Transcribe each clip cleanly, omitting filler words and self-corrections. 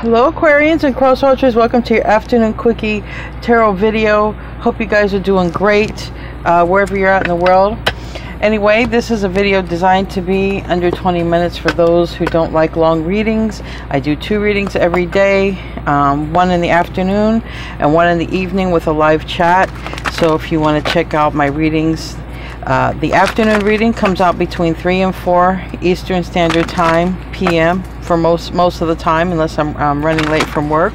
Hello Aquarians and Cross Watchers, welcome to your afternoon quickie tarot video. Hope you guys are doing great wherever you're at in the world. Anyway, this is a video designed to be under 20 minutes for those who don't like long readings. I do 2 readings every day, one in the afternoon and one in the evening with a live chat. So if you want to check out my readings, the afternoon reading comes out between 3 and 4 Eastern Standard Time p.m. for most of the time, unless I'm running late from work.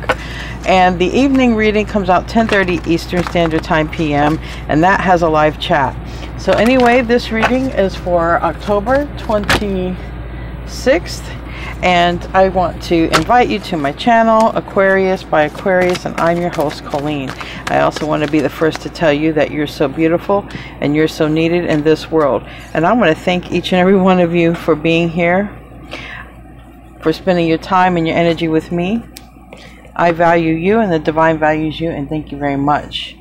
And the evening reading comes out 10:30 Eastern Standard Time p.m. and that has a live chat. So anyway, this reading is for October 26th, and I want to invite you to my channel, Aquarius by Aquarius, and I'm your host, Colleen. I also want to be the first to tell you that you're so beautiful and you're so needed in this world. And I want to thank each and every one of you for being here, for spending your time and your energy with me. I value you and the divine values you, and thank you very much.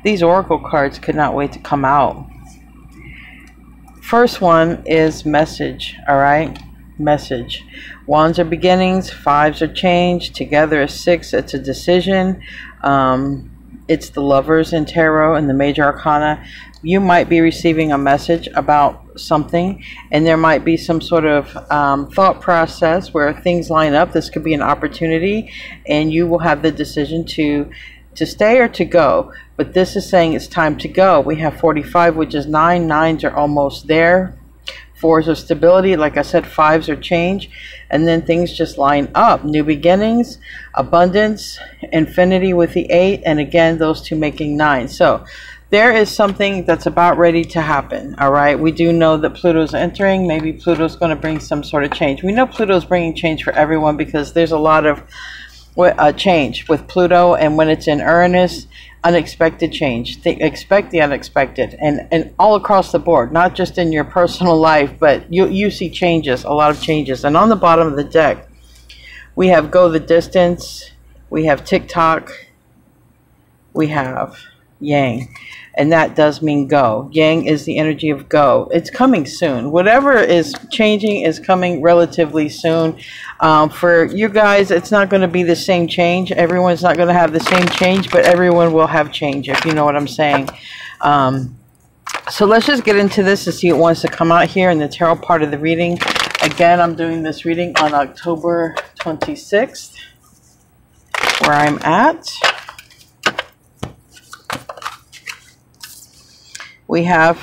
These oracle cards could not wait to come out. First one is message, all right? Message. Wands are beginnings, 5s are change, together is 6, it's a decision. It's the Lovers in tarot and the major arcana. You might be receiving a message about something, and there might be some sort of thought process where things line up. This could be an opportunity, and you will have the decision to stay or to go. But this is saying it's time to go. We have 45, which is 9. 9s are almost there. 4s are stability. Like I said, 5s are change. And then things just line up. New beginnings, abundance, infinity with the 8. And again, those two making 9. So there is something that's about ready to happen. All right. We do know that Pluto's entering. Maybe Pluto's going to bring some sort of change. We know Pluto's bringing change for everyone because there's a lot of change with Pluto, and when it's in Uranus, unexpected change. Expect the unexpected, and all across the board, not just in your personal life, but you see changes, a lot of changes. And on the bottom of the deck, we have go the distance, we have TikTok, we have Yang, and that does mean go. Yang is the energy of go. It's coming soon. Whatever is changing is coming relatively soon. For you guys, it's not going to be the same change. Everyone's not going to have the same change, but everyone will have change, if you know what I'm saying. So let's just get into this to see what wants to come out here in the tarot part of the reading. Again, I'm doing this reading on October 26th, where I'm at. We have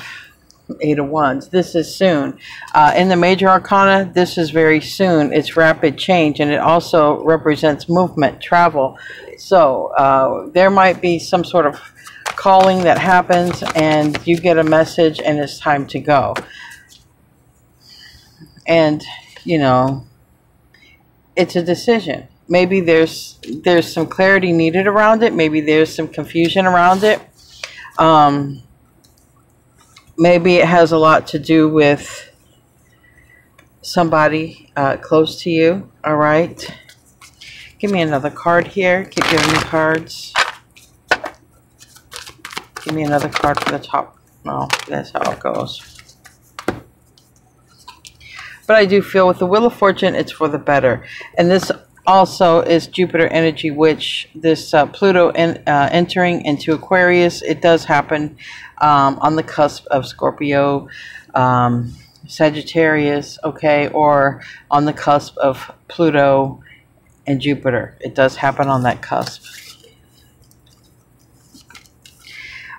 8 of Wands. This is soon. In the major arcana, this is very soon. It's rapid change, and it also represents movement, travel. So there might be some sort of calling that happens, and you get a message, and it's time to go. And, you know, it's a decision. Maybe there's some clarity needed around it. Maybe there's some confusion around it. Maybe it has a lot to do with somebody close to you. All right. Give me another card here. Keep giving me cards. Give me another card for the top. No, that's how it goes. But I do feel with the Wheel of Fortune, it's for the better. And this also is Jupiter energy, which this Pluto entering into Aquarius, it does happen on the cusp of Scorpio, Sagittarius, okay, or on the cusp of Pluto and Jupiter. It does happen on that cusp.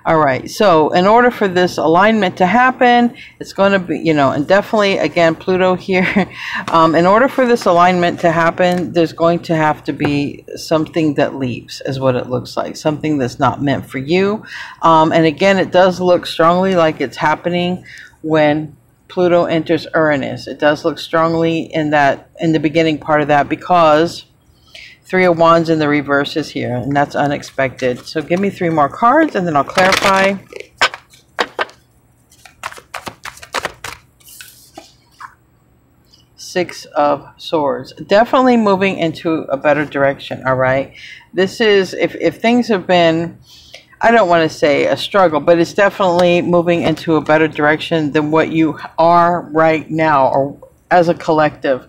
All right, so in order for this alignment to happen, it's going to be, you know, and definitely, again, Pluto here. In order for this alignment to happen, there's going to have to be something that leaves, is what it looks like. Something that's not meant for you. And again, it does look strongly like it's happening when Pluto enters Uranus. It does look strongly in the beginning part of that, because 3 of Wands in the reverse is here, and that's unexpected. So give me 3 more cards, and then I'll clarify. Six of Swords. Definitely moving into a better direction, all right? This is, if things have been, I don't want to say a struggle, but it's definitely moving into a better direction than what you are right now, or as a collective.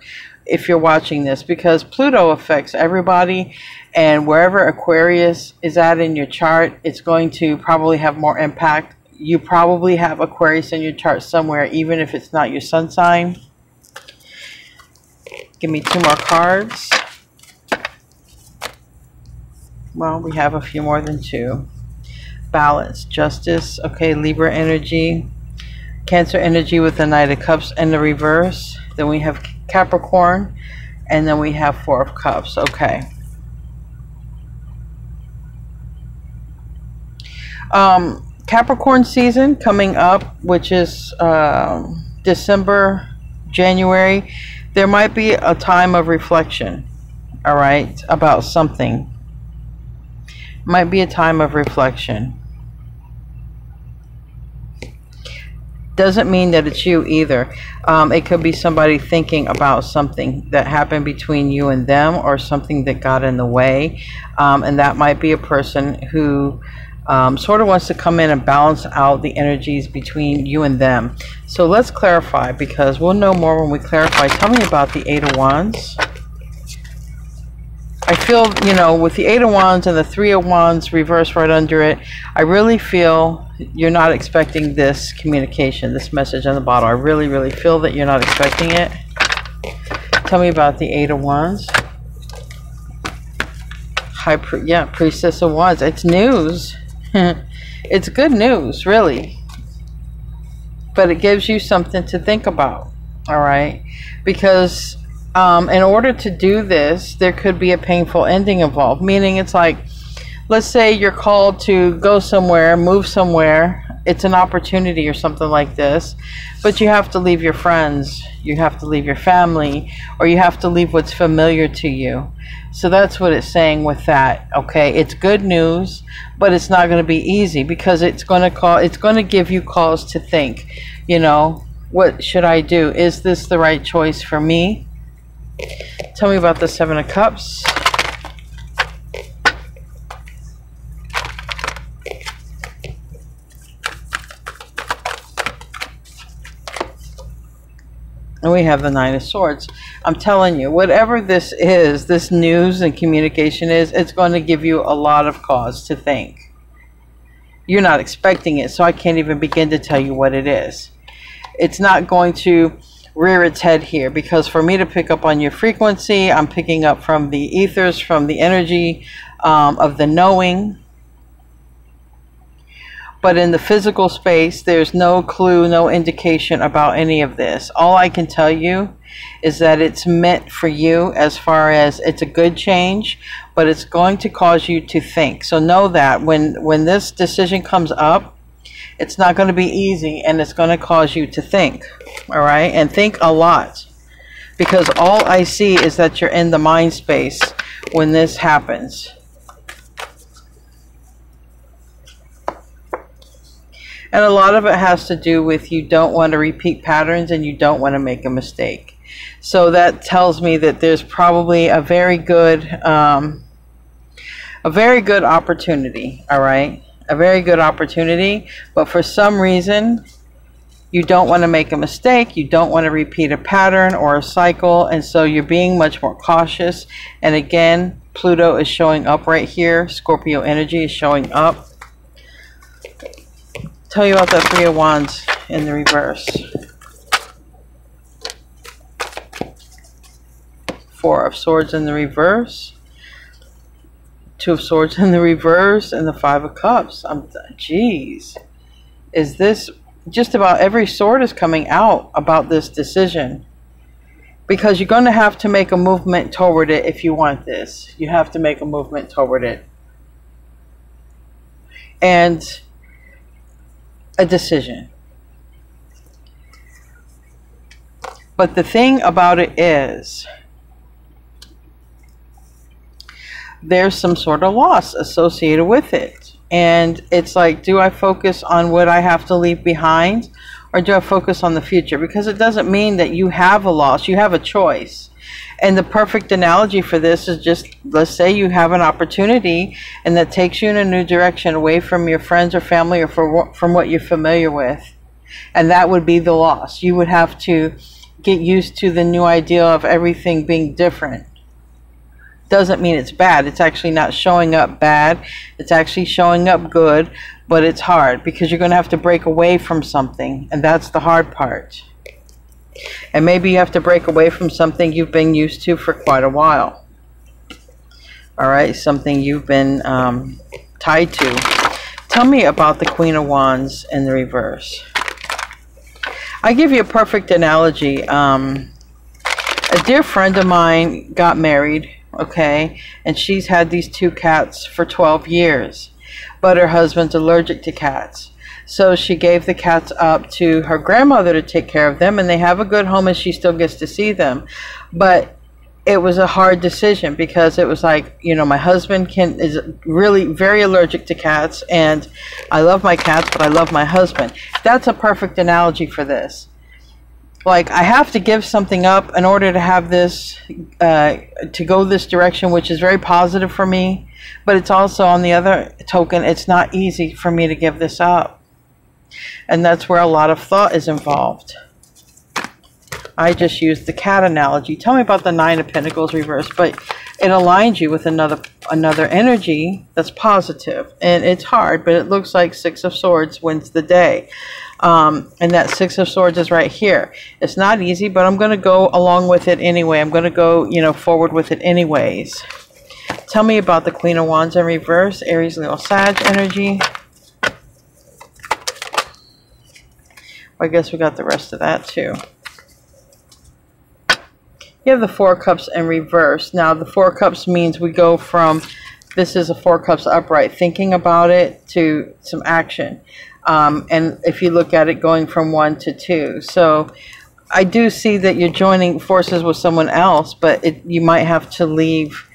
if you're watching this, because Pluto affects everybody, and wherever Aquarius is at in your chart, it's going to probably have more impact. You probably have Aquarius in your chart somewhere, even if it's not your sun sign. Give me 2 more cards. Well, we have a few more than 2. Balance, justice, okay, Libra energy, Cancer energy with the Knight of Cups in the reverse. Then we have Capricorn, and then we have 4 of Cups. Okay. Capricorn season coming up, which is December, January. There might be a time of reflection, all right, about something. Might be a time of reflection. Doesn't mean that it's you either. It could be somebody thinking about something that happened between you and them, or something that got in the way. And that might be a person who sort of wants to come in and balance out the energies between you and them. So let's clarify, because we'll know more when we clarify. Tell me about the 8 of Wands. I feel, you know, with the 8 of Wands and the 3 of Wands reversed right under it, I really feel you're not expecting this communication, this message on the bottle. I really, really feel that you're not expecting it. Tell me about the 8 of Wands. Priestess of Wands. It's news. It's good news, really. But it gives you something to think about, all right? Because in order to do this, there could be a painful ending involved. Meaning, it's like, let's say you're called to go somewhere, move somewhere. It's an opportunity or something like this. But you have to leave your friends. You have to leave your family. Or you have to leave what's familiar to you. So that's what it's saying with that. Okay, it's good news, but it's not going to be easy, because it's going to give you cause to think. You know, what should I do? Is this the right choice for me? Tell me about the 7 of Cups. And we have the 9 of Swords. I'm telling you, whatever this is, this news and communication is, it's going to give you a lot of cause to think. You're not expecting it, so I can't even begin to tell you what it is. It's not going to rear its head here, because for me to pick up on your frequency, I'm picking up from the ethers, from the energy of the knowing. But in the physical space, there's no clue, no indication about any of this. All I can tell you is that it's meant for you, as far as it's a good change, but it's going to cause you to think. So know that when this decision comes up, it's not going to be easy, and it's going to cause you to think, all right? And think a lot, because all I see is that you're in the mind space when this happens. And a lot of it has to do with you don't want to repeat patterns, and you don't want to make a mistake. So that tells me that there's probably a very good opportunity, all right? A very good opportunity, but for some reason, you don't want to make a mistake. You don't want to repeat a pattern or a cycle, and so you're being much more cautious. And again, Pluto is showing up right here. Scorpio energy is showing up. Tell you about that 3 of Wands in the reverse. 4 of Swords in the reverse. 2 of Swords in the reverse, and the 5 of Cups. Geez. Is this just about every sword is coming out about this decision? Because you're going to have to make a movement toward it if you want this. You have to make a movement toward it. And a decision. But the thing about it is, there's some sort of loss associated with it. And it's like, do I focus on what I have to leave behind, or do I focus on the future? Because it doesn't mean that you have a loss. You have a choice. And the perfect analogy for this is just, let's say you have an opportunity and that takes you in a new direction, away from your friends or family, or from what you're familiar with. And that would be the loss. You would have to get used to the new idea of everything being different. Doesn't mean it's bad. It's actually not showing up bad. It's actually showing up good, but it's hard because you're going to have to break away from something, and that's the hard part. And maybe you have to break away from something you've been used to for quite a while. All right, something you've been tied to. Tell me about the Queen of Wands in the reverse. I give you a perfect analogy. A dear friend of mine got married, okay, and she's had these 2 cats for 12 years, but her husband's allergic to cats. So she gave the cats up to her grandmother to take care of them, and they have a good home and she still gets to see them. But it was a hard decision because it was like, you know, my husband is really very allergic to cats, and I love my cats, but I love my husband. That's a perfect analogy for this. Like, I have to give something up in order to have this, to go this direction, which is very positive for me. But it's also, on the other token, it's not easy for me to give this up. And that's where a lot of thought is involved. I just used the cat analogy. Tell me about the 9 of Pentacles reversed, but it aligns you with another energy that's positive. And it's hard, but it looks like 6 of Swords wins the day. And that 6 of Swords is right here. It's not easy, but I'm going to go along with it anyway. I'm going to go, you know, forward with it anyways. Tell me about the Queen of Wands in reverse, Aries, Leo, Sag energy. I guess we got the rest of that too. You have the 4 of Cups in reverse. Now, the 4 of Cups means we go from, this is a 4 of Cups upright, thinking about it, to some action. And if you look at it, going from 1 to 2. So I do see that you're joining forces with someone else, but you might have to leave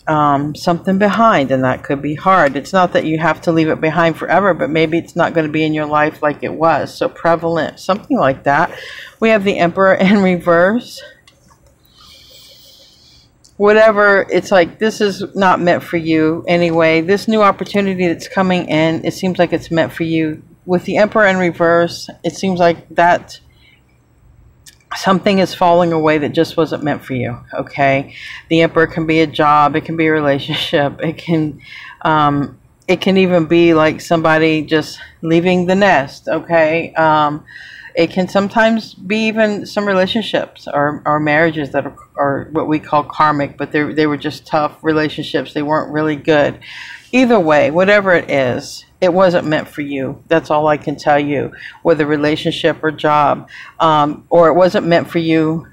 something behind, and that could be hard. It's not that you have to leave it behind forever, but maybe it's not going to be in your life like it was. So prevalent, something like that. We have the Emperor in reverse. Whatever, it's like, this is not meant for you anyway. This new opportunity that's coming in, it seems like it's meant for you. With the Emperor in reverse, it seems like that something is falling away that just wasn't meant for you, okay? The Emperor can be a job, it can be a relationship, it can even be like somebody just leaving the nest, okay? It can sometimes be even some relationships or marriages that are what we call karmic, but they were just tough relationships. They weren't really good. Either way, whatever it is, it wasn't meant for you. That's all I can tell you, whether relationship or job, or it wasn't meant for you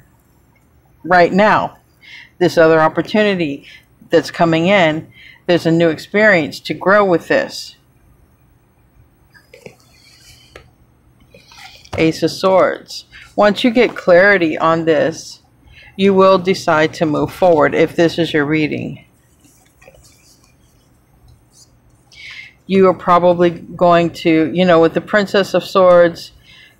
right now. This other opportunity that's coming in, there's a new experience to grow with this. Ace of Swords. Once you get clarity on this, you will decide to move forward if this is your reading. You are probably going to, you know, with the Princess of Swords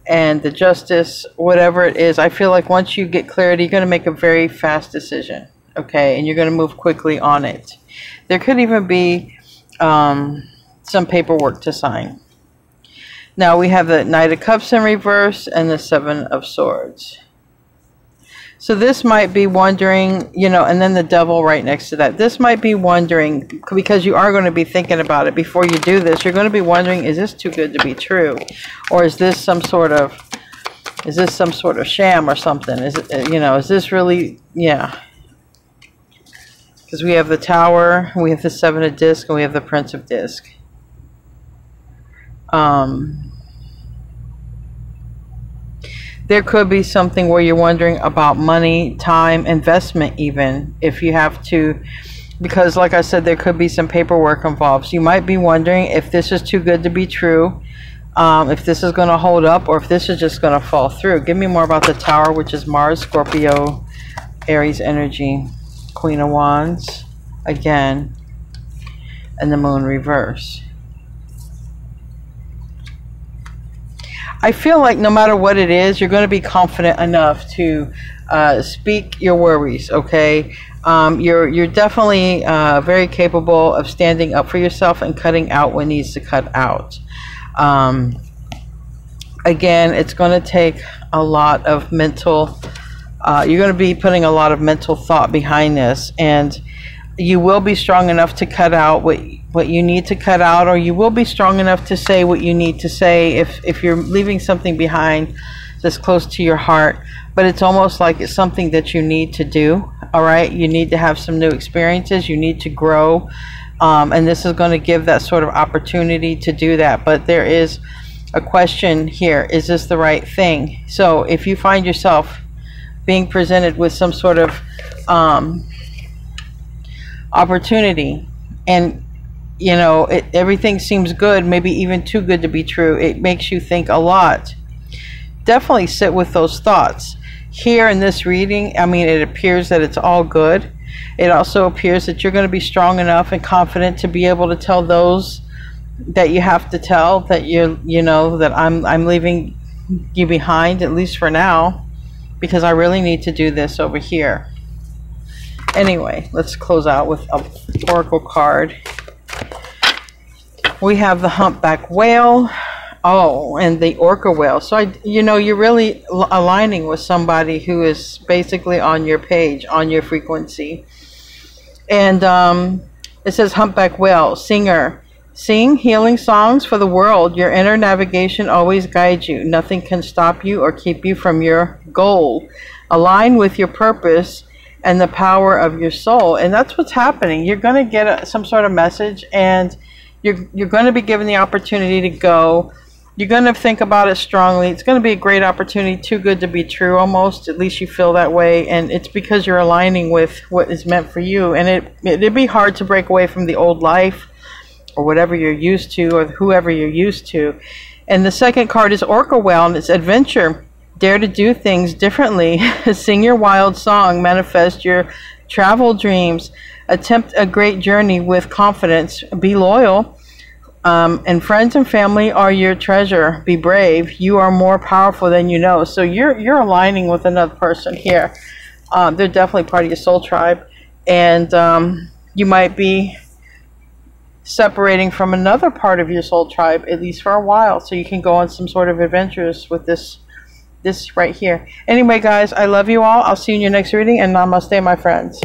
and the Justice, whatever it is, I feel like once you get clarity, you're going to make a very fast decision, okay? And you're going to move quickly on it. There could even be some paperwork to sign. Now we have the Knight of Cups in reverse and the 7 of Swords. So this might be wondering, you know, and then the Devil right next to that. This might be wondering, because you are going to be thinking about it before you do this. You're going to be wondering, is this too good to be true? Or is this some sort of sham or something? Is it, you know, is this really, yeah. Because we have the Tower, we have the 7 of Discs, and we have the Prince of Discs. There could be something where you're wondering about money, time, investment even, if you have to, because like I said, there could be some paperwork involved. So you might be wondering if this is too good to be true, if this is going to hold up, or if this is just going to fall through. Give me more about the Tower, which is Mars, Scorpio, Aries energy, Queen of Wands, again, and the Moon reverse. I feel like no matter what it is, you're going to be confident enough to speak your worries, okay? You're definitely very capable of standing up for yourself and cutting out what needs to cut out. Again, it's going to take a lot of mental, you're going to be putting a lot of mental thought behind this, and you will be strong enough to cut out what you need to cut out, or you will be strong enough to say what you need to say if you're leaving something behind that's close to your heart. But it's almost like it's something that you need to do. All right, you need to have some new experiences, you need to grow, and this is going to give that sort of opportunity to do that. But there is a question here: is this the right thing? So if you find yourself being presented with some sort of opportunity, and you know everything seems good, maybe even too good to be true, it makes you think a lot, definitely sit with those thoughts. Here in this reading, I mean, it appears that it's all good. It also appears that you're going to be strong enough and confident to be able to tell those that you have to tell, that you know that I'm leaving you behind, at least for now, because I really need to do this over here. Anyway, let's close out with an oracle card. We have the humpback whale. Oh, and the orca whale. So you're really aligning with somebody who is basically on your page, on your frequency. And it says humpback whale, singer. Sing healing songs for the world. Your inner navigation always guides you. Nothing can stop you or keep you from your goal. Align with your purpose and the power of your soul. And that's what's happening. You're going to get some sort of message, and you're going to be given the opportunity to go. You're going to think about it strongly. It's going to be a great opportunity, too good to be true almost. At least you feel that way. And it's because you're aligning with what is meant for you. And it'd be hard to break away from the old life or whatever you're used to, or whoever you're used to. And the second card is orca whale, and it's adventure. Dare to do things differently. Sing your wild song. Manifest your travel dreams. Attempt a great journey with confidence. Be loyal. And friends and family are your treasure. Be brave. You are more powerful than you know. So you're aligning with another person here. They're definitely part of your soul tribe, and you might be separating from another part of your soul tribe, at least for a while, so you can go on some sort of adventures with this right here. Anyway, guys, I love you all. I'll see you in your next reading, and namaste, my friends.